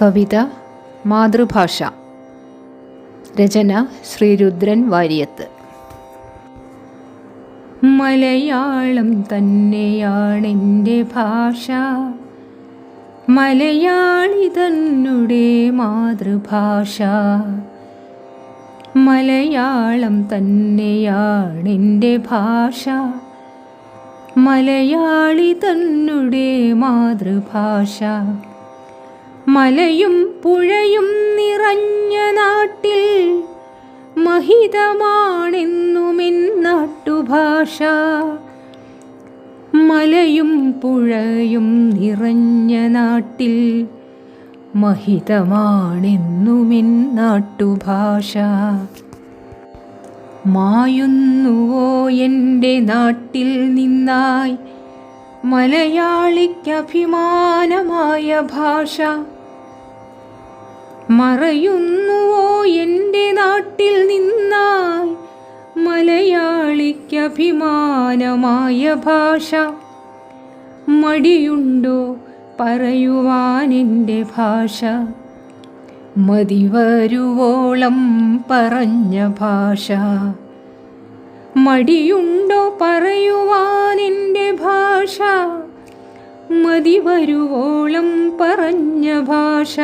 കവിത മാതൃഭാഷ. രചന ശ്രീരുദ്രൻ വാര്യത്ത്. മലയാളം തന്നെയാണെൻ്റെ ഭാഷ, മലയാളി തന്നെ മാതൃഭാഷ. മലയാളം തന്നെയാണെൻ്റെ ഭാഷ, മലയാളി തന്നെ മാതൃഭാഷ. മലയും പുഴയും നിറഞ്ഞ നാട്ടിൽ മഹിതമാണെന്നുമെൻ നാട്ടുഭാഷ. മലയും പുഴയും നിറഞ്ഞ നാട്ടിൽ മഹിതമാണെന്നുമെൻ നാട്ടുഭാഷ. മായുന്നുവോ എൻ്റെ നാട്ടിൽ നിന്നായി മലയാളിക്കഭിമാനമായ ഭാഷ? മറയുന്നുവോ എൻ്റെ നാട്ടിൽ നിന്നായി മലയാളിക്കഭിമാനമായ ഭാഷ? മടിയുണ്ടോ പറയുവാൻ എൻ്റെ ഭാഷ? മതിവരുവോളം പറഞ്ഞ ഭാഷ. മടിയുണ്ടോ പറയുവാൻ എൻ്റെ ഭാഷ? മതിവരുവോളം പറഞ്ഞ ഭാഷ.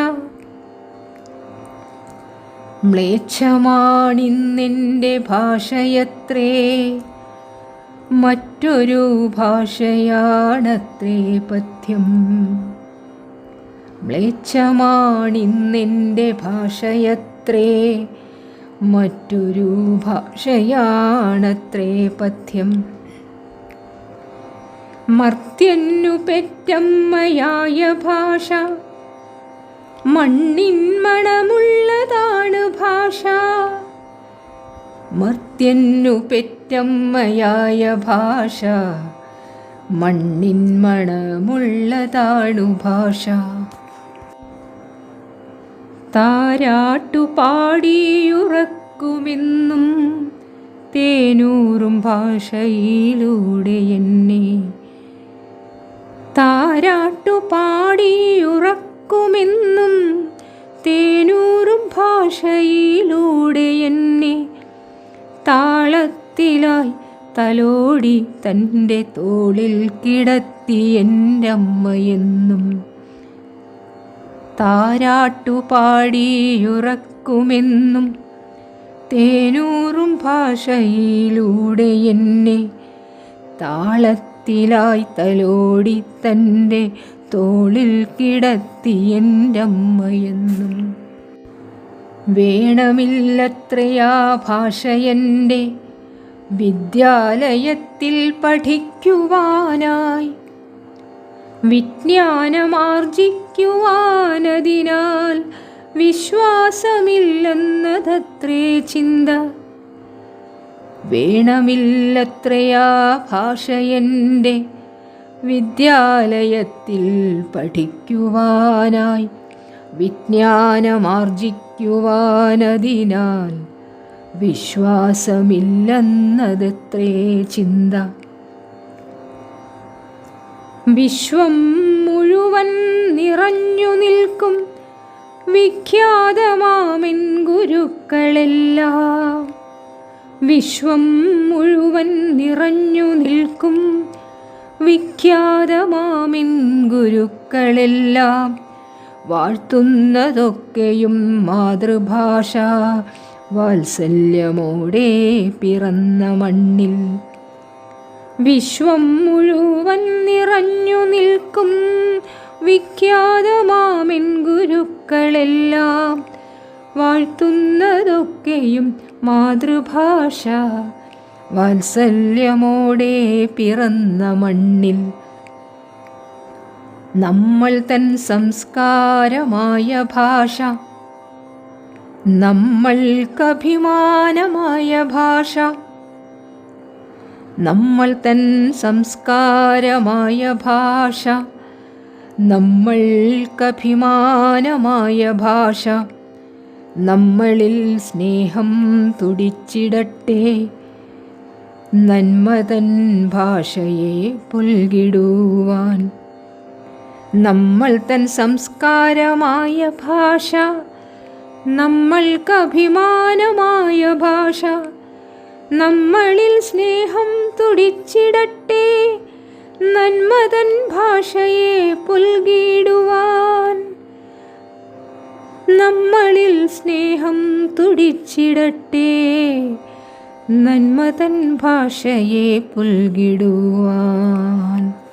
മ്ലേച്ഛമാണിന്നെൻ്റെ ഭാഷയത്രേ, മറ്റൊരു ഭാഷയാണത്രേ പഥ്യം. മ്ലേച്ഛമാണിന്നെൻ്റെ ഭാഷയത്രേ, മറ്റൊരു ഭാഷയാണത്രേ പഥ്യം. മർത്യന്നു പെറ്റമ്മയായ ഭാഷ, മണ്ണിൻ മണമുള്ളതാണ് ഭാഷ. മർത്യന്നു പെറ്റമ്മയായ ഭാഷ, മണ്ണിൻ മണമുള്ളതാണു ഭാഷ. താരാട്ടുപാടിയുറക്കുമെന്നും തേനൂറും ഭാഷയിലൂടെ എന്നെ. താരാട്ടുപാടിയുറക്കുമെന്നും തേനൂറും ഭാഷയിലൂടെ എന്നെ. താളത്തിലായി തലോടി തൻ്റെ തോളിൽ കിടത്തി എൻ്റെ അമ്മയെന്നും. താരാട്ടുപാടിയുറക്കുമെന്നും തേനൂറും ഭാഷയിലൂടെ എന്നെ. താളത്തിലായി തലോടി തൻ്റെ തോളിൽ കിടത്തി എൻ്റെ അമ്മയെന്നും. വേണമില്ലത്രയാ ഭാഷയെൻ്റെ വിദ്യാലയത്തിൽ പഠിക്കുവാനായി. വിജ്ഞാനമാർജിക്കുവാനതിനാൽ വിശ്വാസമില്ലെന്നതത്രേ ചിന്ത. വേണമില്ലത്രയാ ഭാഷയെൻ്റെ വിദ്യാലയത്തിൽ പഠിക്കുവാനായി. വിജ്ഞാനമാർജിക്കുവാനതിനാൽ വിശ്വാസമില്ലെന്നതത്രേ ചിന്ത. വിശ്വം മുഴുവൻ നിറഞ്ഞു നിൽക്കും വിഖ്യാതമാമെൻ ഗുരുക്കളെല്ലാം. വിശ്വം മുഴുവൻ നിറഞ്ഞു നിൽക്കും വിഖ്യാതമാമെൻ ഗുരുക്കളെല്ലാം. വാഴ്ത്തുന്നതൊക്കെയും മാതൃഭാഷ, വാത്സല്യമോടെ പിറന്ന മണ്ണിൽ. വിശ്വം മുഴുവൻ നിറഞ്ഞു നിൽക്കും വിഖ്യാതമാമെൻ ഗുരുക്കളെല്ലാം. വാഴ്ത്തുന്നതൊക്കെയും മാതൃഭാഷ, വാത്സല്യമോടെ പിറന്ന മണ്ണിൽ. നമ്മൾ തൻ സംസ്കാരമായ ഭാഷ, നമ്മൾക്കഭിമാനമായ ഭാഷ. നമ്മൾ തൻ സംസ്കാരമായ ഭാഷ, നമ്മൾക്കഭിമാനമായ ഭാഷ. നമ്മളിൽ സ്നേഹം തുടിച്ചിടട്ടെ, നന്മതൻ ഭാഷയെ പുൽകിടുവാൻ. നമ്മൾ തൻ സംസ്കാരമായ ഭാഷ, നമ്മൾക്കഭിമാനമായ ഭാഷ, നമ്മളിൽ സ്നേഹം തുടിച്ചിടട്ടെ, നന്മതൻ ഭാഷയെ പുൽകിടുവാൻ. നമ്മളിൽ സ്നേഹം തുടിച്ചിടട്ടെ, നന്മതൻ ഭാഷയെ പുൽകിടുവാൻ.